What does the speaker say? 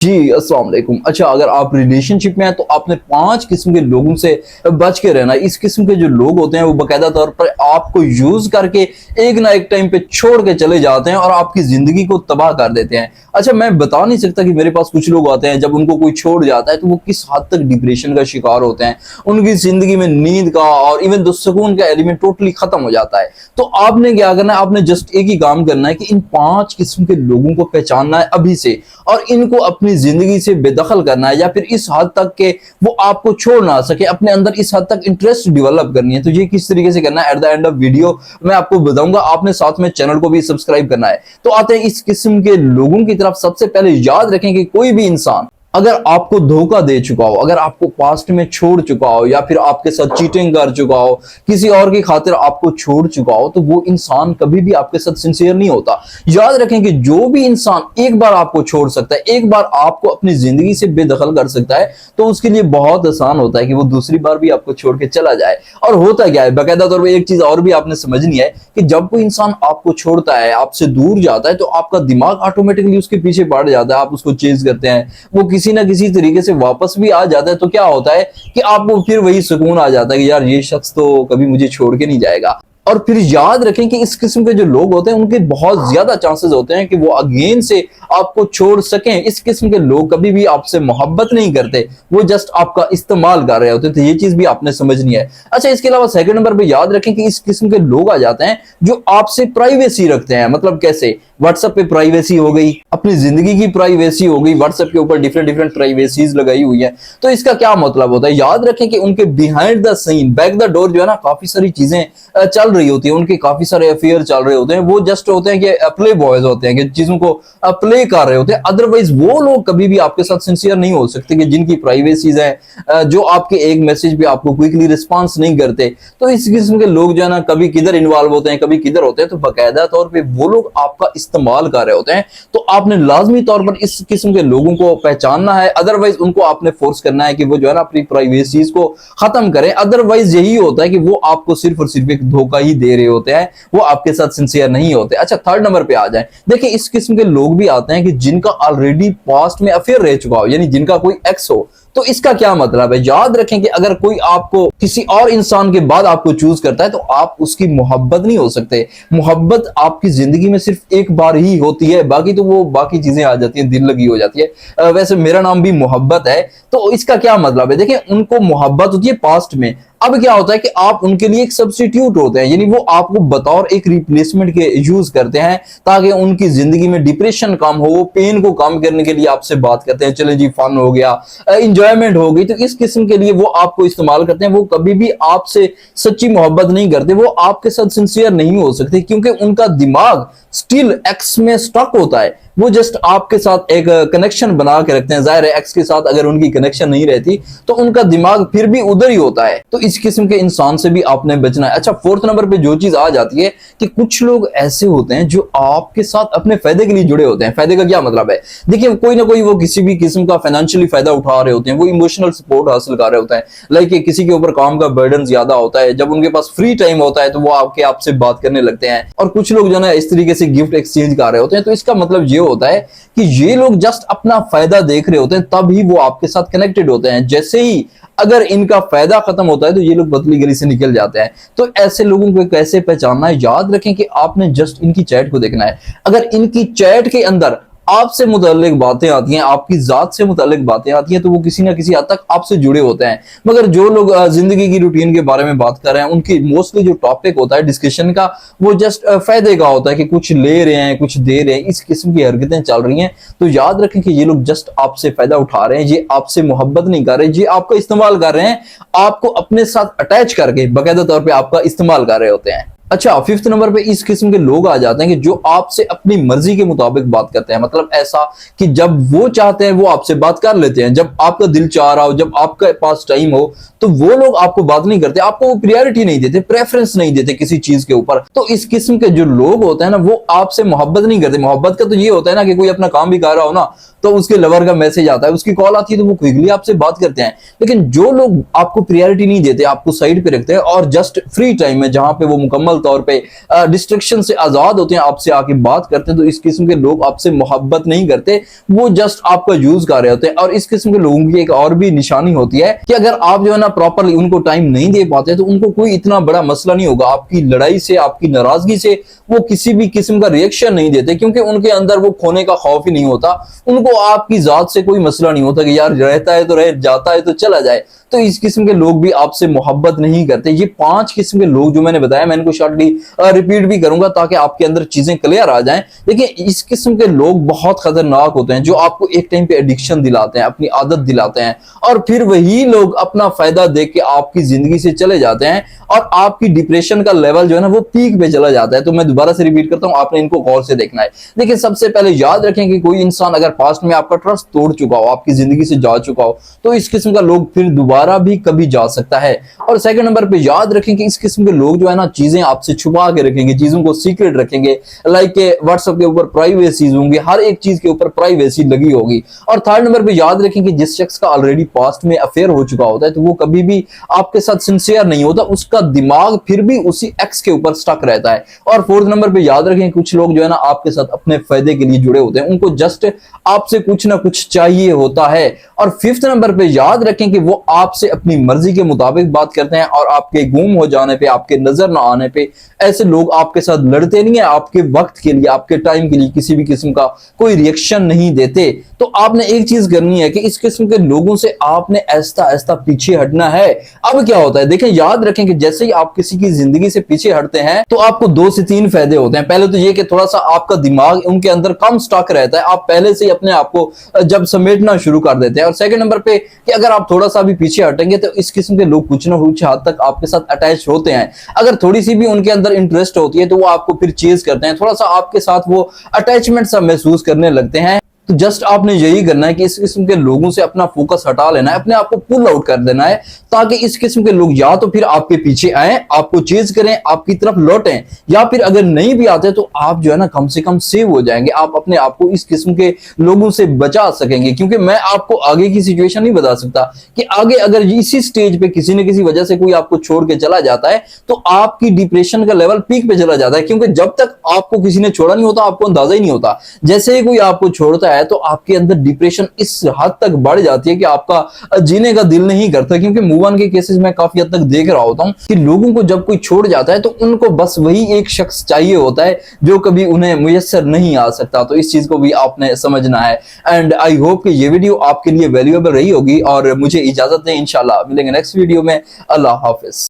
जी, अस्सलाम वालेकुम। अच्छा, अगर आप रिलेशनशिप में हैं तो आपने 5 किस्म के लोगों से बच के रहना है। इस किस्म के जो लोग होते हैं वो बाकायदा तौर पर आपको यूज़ करके एक ना एक टाइम पे छोड़ के चले जाते हैं और आपकी ज़िंदगी को तबाह कर देते हैं। अच्छा, मैं बता नहीं सकता कि मेरे पास कुछ लोग आते हैं जब उनको कोई छोड़ जाता है तो वो किस हद तक डिप्रेशन का शिकार होते हैं। उनकी ज़िंदगी में नींद का और इवन द सुकून का एलिमेंट टोटली खत्म हो जाता है। तो आपने क्या करना है, आपने जस्ट एक ही काम करना है कि इन 5 किस्म के लोगों को पहचानना है अभी से और इनको अपनी जिंदगी से बेदखल करना है या फिर इस हद तक के वो आपको छोड़ ना सके, अपने अंदर इस हद तक इंटरेस्ट डेवलप करनी है। तो ये किस तरीके से करना है, at the end of video मैं आपको बताऊंगा। आपने साथ में चैनल को भी सब्सक्राइब करना है। तो आते हैं इस किस्म के लोगों की तरफ। सबसे पहले याद रखें कि कोई भी इंसान अगर आपको धोखा दे चुका हो, अगर आपको पास्ट में छोड़ चुका हो या फिर आपके साथ चीटिंग कर चुका हो, किसी और की खातिर आपको छोड़ चुका हो, तो वो इंसान कभी भी आपके साथ सिंसियर नहीं होता। याद रखें कि जो भी इंसान एक बार आपको छोड़ सकता है, एक बार आपको अपनी जिंदगी से बेदखल कर सकता है, तो उसके लिए बहुत आसान होता है कि वो दूसरी बार भी आपको छोड़ के चला जाए। और होता क्या है, बाकायदा तौर पर एक चीज और भी आपने समझनी है कि जब कोई इंसान आपको छोड़ता है, आपसे दूर जाता है, तो आपका दिमाग ऑटोमेटिकली उसके पीछे बढ़ जाता है। आप उसको चेज करते हैं, वो किसी ना किसी तरीके से वापस भी आ जाता है। तो क्या होता है कि आपको फिर वही सुकून आ जाता है कि यार ये शख्स तो कभी मुझे छोड़ के नहीं जाएगा। और फिर याद रखें कि इस किस्म के जो लोग होते हैं उनके बहुत ज्यादा चांसेस होते हैं कि वो अगेन से आपको छोड़ सकें। इस किस्म के लोग कभी भी आपसे मोहब्बत नहीं करते, वो जस्ट आपका इस्तेमाल कर रहे होते हैं। तो ये चीज भी आपने समझनी है। अच्छा, इसके अलावा सेकंड नंबर पे याद रखें कि इस किस्म के लोग आ जाते हैं जो आपसे प्राइवेसी रखते हैं। मतलब कैसे, व्हाट्सएप पे प्राइवेसी हो गई, अपनी जिंदगी की प्राइवेसी हो गई, व्हाट्सएप के ऊपर डिफरेंट डिफरेंट प्राइवेसीज लगाई हुई है। तो इसका क्या मतलब होता है, याद रखें कि उनके behind the scene, back the door जो है ना, काफी सारी चीजें चल रही होती है, उनके काफी सारे अफेयर चल रहे होते हैं। वो जस्ट होते हैं कि प्ले बॉयज होते हैं कि चीजों को प्ले कर रहे होते हैं। अदरवाइज वो लोग कभी भी आपके साथ सिंसियर नहीं हो सकते कि जिनकी प्राइवेसीज है, जो आपके एक मैसेज पे आपको क्विकली रिस्पॉन्स नहीं करते। तो इस किस्म के लोग जो है ना, कभी किधर इन्वॉल्व होते हैं, कभी किधर होते हैं। तो बाकायदा तौर पर वो लोग आपका इस्तेमाल कर रहे होते हैं। तो आपने लाजमी तौर पर इस किस्म के लोगों को पहचानना है। अदरवाइज उनको आपने फोर्स करना है कि वो जो है ना अपनी प्राइवेसीज को खत्म करें। अदरवाइज यही होता है कि वो आपको सिर्फ और सिर्फ एक धोखा ही दे रहे होते हैं, वो आपके साथ सिंसियर नहीं होते। अच्छा, थर्ड नंबर पे आ जाए। देखिए, इस किस्म के लोग भी आते हैं कि जिनका ऑलरेडी पास्ट में अफेयर रह चुका हो, यानी जिनका कोई एक्स हो। तो इसका क्या मतलब है, याद रखें कि अगर कोई आपको किसी और इंसान के बाद आपको चूज करता है तो आप उसकी मोहब्बत नहीं हो सकते। मोहब्बत आपकी जिंदगी में सिर्फ एक बार ही होती है, बाकी तो वो बाकी चीजें आ जाती हैं, दिल लगी हो जाती है। वैसे मेरा नाम भी मोहब्बत है। तो इसका क्या मतलब है, देखिए, उनको मोहब्बत होती है पास्ट में। अब क्या होता है कि आप उनके लिए एक सब्स्टिट्यूट होते हैं, यानी वो आपको बतौर एक रिप्लेसमेंट के यूज करते हैं ताकि उनकी जिंदगी में डिप्रेशन कम हो, वो पेन को कम करने के लिए आपसे बात करते हैं। चले जी, फन हो गया, इंजॉयमेंट हो गई, तो इस किस्म के लिए वो आपको इस्तेमाल करते हैं। वो कभी भी आपसे सच्ची मोहब्बत नहीं करते, वो आपके साथ सिंसियर नहीं हो सकते क्योंकि उनका दिमाग स्टिल एक्स में स्टक होता है। वो जस्ट आपके साथ एक कनेक्शन बना के रखते हैं। जाहिर है, एक्स के साथ अगर उनकी कनेक्शन नहीं रहती तो उनका दिमाग फिर भी उधर ही होता है। तो इस किस्म के इंसान से भी आपने बचना है। अच्छा, फोर्थ नंबर पे जो चीज आ जाती है कि कुछ लोग ऐसे होते हैं जो आपके साथ अपने फायदे के लिए जुड़े होते हैं। फायदे का क्या मतलब है, देखिए, कोई ना कोई वो किसी भी किस्म का फाइनेंशियली फायदा उठा रहे होते हैं, वो इमोशनल सपोर्ट हासिल कर रहे होते हैं। लाइक किसी के ऊपर काम का बर्डन ज्यादा होता है, जब उनके पास फ्री टाइम होता है तो वो आपसे बात करने लगते हैं। और कुछ लोग जो है इस तरीके से गिफ्ट एक्सचेंज कर रहे होते हैं। तो इसका मतलब ये होता है कि ये लोग जस्ट अपना फायदा देख रहे होते हैं, तभी वो आपके साथ कनेक्टेड होते हैं। जैसे ही अगर इनका फायदा खत्म होता है तो ये लोग पतली गली से निकल जाते हैं। तो ऐसे लोगों को कैसे पहचानना है, याद रखें कि आपने जस्ट इनकी चैट को देखना है। अगर इनकी चैट के अंदर आपसे मुताल्लिक बातें आती हैं, आपकी जात से मुताल्लिक बातें आती हैं, तो वो किसी ना किसी हद तक आपसे जुड़े होते हैं। मगर जो लोग जिंदगी की रूटीन के बारे में बात कर रहे हैं, उनकी मोस्टली जो टॉपिक होता है डिस्कशन का, वो जस्ट फायदे का होता है कि कुछ ले रहे हैं, कुछ दे रहे हैं, इस किस्म की हरकतें चल रही हैं। तो याद रखें कि ये लोग जस्ट आपसे फायदा उठा रहे हैं, ये आपसे मोहब्बत नहीं कर रहे, ये आपका इस्तेमाल कर रहे हैं। आपको अपने साथ अटैच करके बाकायदा तौर पर आपका इस्तेमाल कर रहे होते हैं। अच्छा, फिफ्थ नंबर पे इस किस्म के लोग आ जाते हैं कि जो आपसे अपनी मर्जी के मुताबिक बात करते हैं। मतलब ऐसा कि जब वो चाहते हैं वो आपसे बात कर लेते हैं, जब आपका दिल चाह रहा हो, जब आपके पास टाइम हो, तो वो लोग आपको बात नहीं करते, आपको वो प्रायोरिटी नहीं देते, प्रेफरेंस नहीं देते किसी चीज के ऊपर। तो इस किस्म के जो लोग होते हैं ना, वो आपसे मोहब्बत नहीं करते। मोहब्बत का तो ये होता है ना कि कोई अपना काम भी कर रहा हो ना, तो उसके लवर का मैसेज आता है, उसकी कॉल आती है, तो वो क्विकली आपसे बात करते हैं। लेकिन जो लोग आपको प्रायोरिटी नहीं देते, आपको साइड पे रखते हैं और जस्ट फ्री टाइम में जहां पे वो मुकम्मल तौर पे डिस्ट्रक्शन से आजाद होते हैं, आपसे आके बात करते हैं, तो इस किस्म के लोग आपसे मोहब्बत नहीं करते, वो जस्ट आपका यूज कर रहे होते हैं। और इस किस्म के लोगों की एक और भी निशानी होती है कि अगर आप जो है ना प्रॉपरली उनको टाइम नहीं दे पाते तो उनको कोई इतना बड़ा मसला नहीं होगा, आपकी लड़ाई से, आपकी नाराजगी से वो किसी भी किस्म का रिएक्शन नहीं देते, क्योंकि उनके अंदर वो खोने का खौफ ही नहीं होता। उनको आपकी जात से कोई मसला नहीं होता कि यार रहता है तो रह, जाता है तो चला जाए। तो इस किस्म के लोग भी आपसे मोहब्बत नहीं करते। ये 5 किस्म के लोग जो मैंने बताया, मैं इनको शॉर्टली रिपीट भी करूंगा ताकि आपके अंदर चीजें क्लियर आ जाएं। देखिए, इस किस्म के लोग बहुत खतरनाक होते हैं, जो आपको एक टाइम पे एडिक्शन दिलाते हैं, अपनी आदत दिलाते हैं, और फिर वही लोग अपना फायदा देख के आपकी जिंदगी से चले जाते हैं और आपकी डिप्रेशन का लेवल जो है ना वो पीक पे चला जाता है। तो मैं दोबारा से रिपीट करता हूं, आपने इनको गौर से देखना है। देखिए, सबसे पहले याद रखें कि कोई इंसान अगर पास्ट में आपका ट्रस्ट तोड़ चुका हो, आपकी जिंदगी से जा चुका हो, तो इस किस्म का लोग फिर दोबारा भी कभी जा सकता है। और सेकंड नंबर पे याद रखें कि इस किस्म के लोग जो है ना चीजें आपसे छुपा के रखेंगे, चीजों को सीक्रेट रखेंगे, लाइक व्हाट्सएप के ऊपर प्राइवेसीज होंगी, हर एक चीज के ऊपर प्राइवेसी लगी होगी। और थर्ड नंबर पे याद रखें कि जिस शख्स का ऑलरेडी पास्ट में अफेयर हो चुका होता है तो वो कभी भी आपके साथ सिंसियर नहीं होता, उसका दिमाग फिर भी उसी एक्स के ऊपर स्टक रहता है। और फोर्थ नंबर पे याद रखें, कुछ लोग जो है ना आपके साथ अपने फायदे के लिए जुड़े होते हैं, उनको जस्ट आपसे कुछ ना कुछ चाहिए होता है। और फिफ्थ नंबर पे याद रखें कि वो आपसे अपनी मर्जी के मुताबिक बात करते हैं और आपके गुम हो जाने पे, आपके नजर ना आने पे ऐसे लोग आपके साथ लड़ते नहीं है, आपके वक्त के लिए, आपके टाइम के लिए किसी भी किस्म का कोई रिएक्शन नहीं देते। तो आपने एक चीज करनी है कि इस किस्म के लोगों से आपने ऐसा ऐसा पीछे हटना है। अब क्या होता है, देखें, याद रखें कि जैसे ही आप किसी की जिंदगी से पीछे हटते हैं तो आपको 2 से 3 फायदे होते हैं। पहले तो ये कि थोड़ा सा आपका दिमाग उनके अंदर कम स्टक रहता है, आप पहले से ही अपने आप को जब समेटना शुरू कर देते हैं। और सेकंड नंबर पे कि अगर आप थोड़ा सा भी पीछे हटेंगे तो इस किस्म के लोग कुछ ना कुछ हद तक आपके साथ अटैच होते हैं। अगर थोड़ी सी भी उनके अंदर इंटरेस्ट होती है तो वो आपको फिर चेज करते हैं, थोड़ा सा आपके साथ वो अटैचमेंट सा महसूस करने लगते हैं। तो जस्ट आपने यही करना है कि इस किस्म के लोगों से अपना फोकस हटा लेना है, अपने आप को पुल आउट कर देना है, ताकि इस किस्म के लोग या तो फिर आपके पीछे आए, आपको चेज करें, आपकी तरफ लौटें, या फिर अगर नहीं भी आते तो आप जो है ना कम से कम सेव हो जाएंगे, आप अपने आप को इस किस्म के लोगों से बचा सकेंगे। क्योंकि मैं आपको आगे की सिचुएशन नहीं बता सकता कि आगे अगर इसी स्टेज पे किसी न किसी वजह से कोई आपको छोड़ के चला जाता है तो आपकी डिप्रेशन का लेवल पीक पे चला जाता है। क्योंकि जब तक आपको किसी ने छोड़ा नहीं होता आपको अंदाजा ही नहीं होता, जैसे ही कोई आपको छोड़ता है तो आपके अंदर डिप्रेशन इस हद तक बढ़ जाती है कि आपका जीने का दिल नहीं करता। क्योंकि मूव ऑन के केसेस में काफी हद तक देख रहा होता हूं कि लोगों को जब कोई छोड़ जाता है तो उनको बस वही एक शख्स चाहिए होता है जो कभी उन्हें मुयस्सर नहीं आ सकता। तो इस चीज को भी आपने समझना है। एंड आई होप कि ये वीडियो आपके लिए वैल्यूएबल रही होगी और मुझे इजाजत दें, इंशाल्लाह मिलेंगे नेक्स्ट वीडियो में। अल्लाह हाफिज।